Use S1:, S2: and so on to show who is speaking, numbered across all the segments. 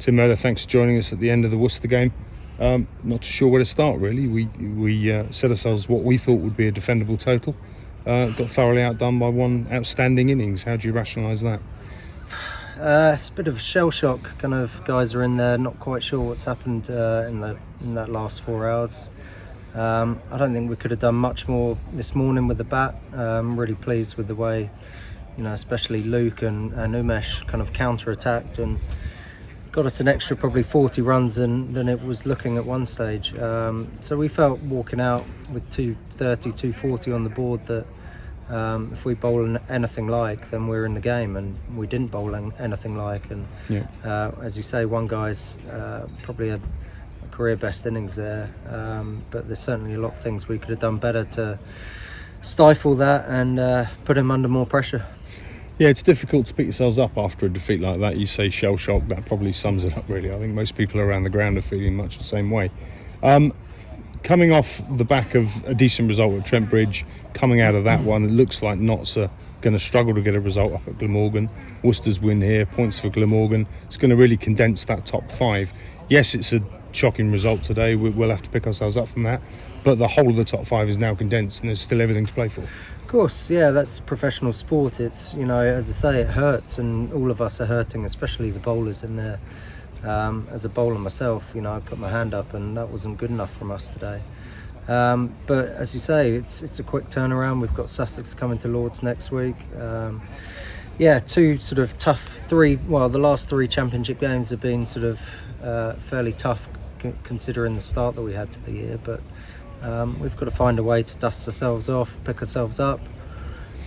S1: Tim Murtagh, thanks for joining us at the end of the Worcester game. Not too sure where to start really. We set ourselves what we thought would be a defendable total. Got thoroughly outdone by one outstanding innings. How do you rationalise that?
S2: It's a bit of a shell shock. Kind of guys are in there, not quite sure what's happened in that last 4 hours. I don't think we could have done much more this morning with the bat. I'm really pleased with the way, especially Luke and Umesh kind of counter-attacked and got us an extra probably 40 runs than it was looking at one stage. So we felt walking out with 230, 240 on the board that if we bowl anything like, then we're in the game, and we didn't bowl anything like. And as you say, one guy's probably had a career best innings there, but there's certainly a lot of things we could have done better to stifle that and put him under more pressure.
S1: Yeah, it's difficult to pick yourselves up after a defeat like that. You say shell shock, that probably sums it up really. I think most people around the ground are feeling much the same way. Coming off the back of a decent result at Trent Bridge, coming out of that one, it looks like Notts are going to struggle to get a result up at Glamorgan. Worcester's win here, points for Glamorgan. It's going to really condense that top five. Yes, it's a shocking result today. We'll have to pick ourselves up from that. But the whole of the top five is now condensed and there's still everything to play for.
S2: Of course, yeah, that's professional sport. It's, as I say, it hurts, and all of us are hurting, especially the bowlers in there. As a bowler myself, I put my hand up and that wasn't good enough from us today. But as you say, it's a quick turnaround. We've got Sussex coming to Lords next week. Two sort of tough the last three championship games have been sort of fairly tough considering the start that we had to the year, but we've got to find a way to dust ourselves off, pick ourselves up,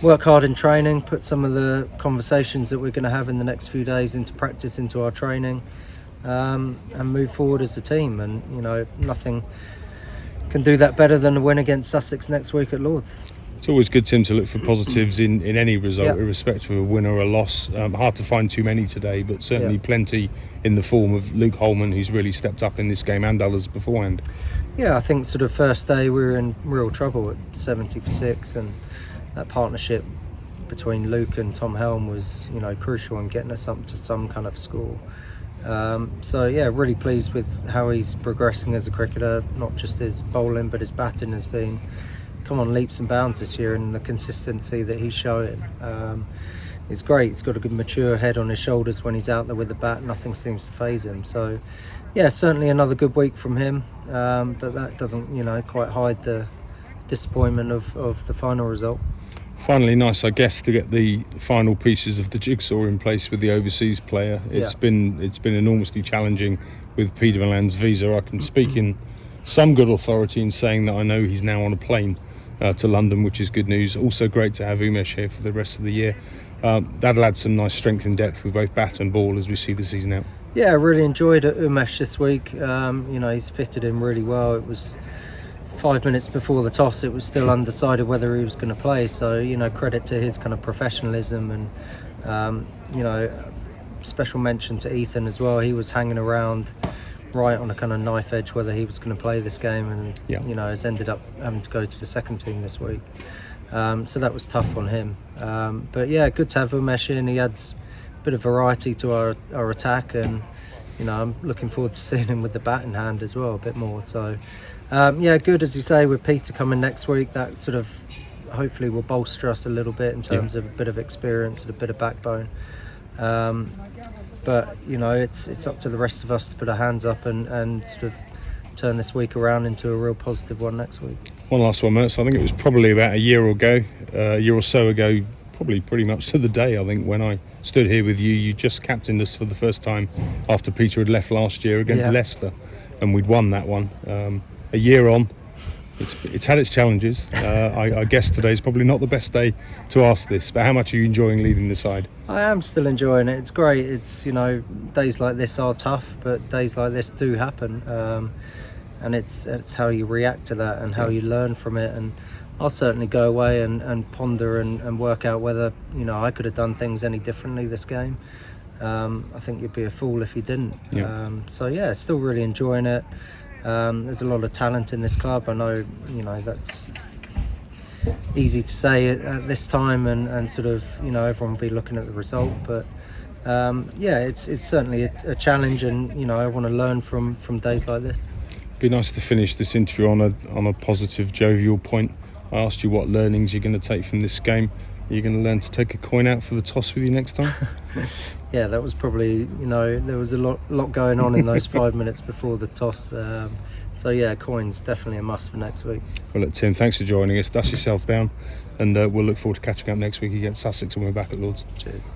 S2: work hard in training, put some of the conversations that we're going to have in the next few days into practice, into our training, and move forward as a team. And nothing can do that better than a win against Sussex next week at Lords.
S1: It's always good, Tim, to look for positives in any result, irrespective of a win or a loss. Hard to find too many today, but certainly plenty in the form of Luke Holman, who's really stepped up in this game, and others beforehand.
S2: Yeah, I think sort of first day we were in real trouble at 70 for 6, and that partnership between Luke and Tom Helm was crucial in getting us up to some kind of score. Really pleased with how he's progressing as a cricketer. Not just his bowling, but his batting has been come on leaps and bounds this year, and the consistency that he's showing is great. He's got a good mature head on his shoulders when he's out there with the bat. Nothing seems to faze him. So certainly another good week from him, but that doesn't quite hide the disappointment of the final result.
S1: Finally, nice, I guess, to get the final pieces of the jigsaw in place with the overseas player. It's been enormously challenging with Peter Milan's visa. I can speak in some good authority in saying that I know he's now on a plane to London, which is good news. Also great to have Umesh here for the rest of the year. That'll add some nice strength and depth with both bat and ball as we see the season out. Yeah,
S2: I really enjoyed Umesh this week. He's fitted in really well. It was 5 minutes before the toss, it was still undecided whether he was going to play. So, credit to his kind of professionalism, and, special mention to Ethan as well. He was hanging around right on a kind of knife edge whether he was going to play this game, and, has ended up having to go to the second team this week. So that was tough on him. But good to have Umesh in. He adds a bit of variety to our attack, and, I'm looking forward to seeing him with the bat in hand as well, a bit more. So, good, as you say, with Peter coming next week. That sort of hopefully will bolster us a little bit in terms of a bit of experience and a bit of backbone. But it's up to the rest of us to put our hands up and sort of turn this week around into a real positive one next week.
S1: One last one, Mert. I think it was probably about a year or so ago, probably pretty much to the day, I think, when I stood here with you. You just captained us for the first time after Peter had left last year against Leicester, and we'd won that one. A year on, it's had its challenges. I guess today's probably not the best day to ask this, but how much are you enjoying leading the side?
S2: I am still enjoying it. It's great. It's days like this are tough, but days like this do happen, and it's how you react to that and how you learn from it. And I'll certainly go away and ponder and work out whether I could have done things any differently this game. I think you'd be a fool if you didn't. Still really enjoying it. There's a lot of talent in this club. I know, that's easy to say at this time, and sort of, everyone will be looking at the result, but yeah, it's certainly a challenge, and you know, I want to learn from days like this.
S1: Be nice to finish this interview on a positive, jovial point. I asked you what learnings you're going to take from this game. Are you going to learn to take a coin out for the toss with you next time?
S2: Yeah, that was probably, you know, there was a lot going on in those 5 minutes before the toss. So yeah, coins definitely a must for next week.
S1: Well, look, Tim, thanks for joining us. Dust yourselves down, and we'll look forward to catching up next week against Sussex when we're back at Lords.
S2: Cheers.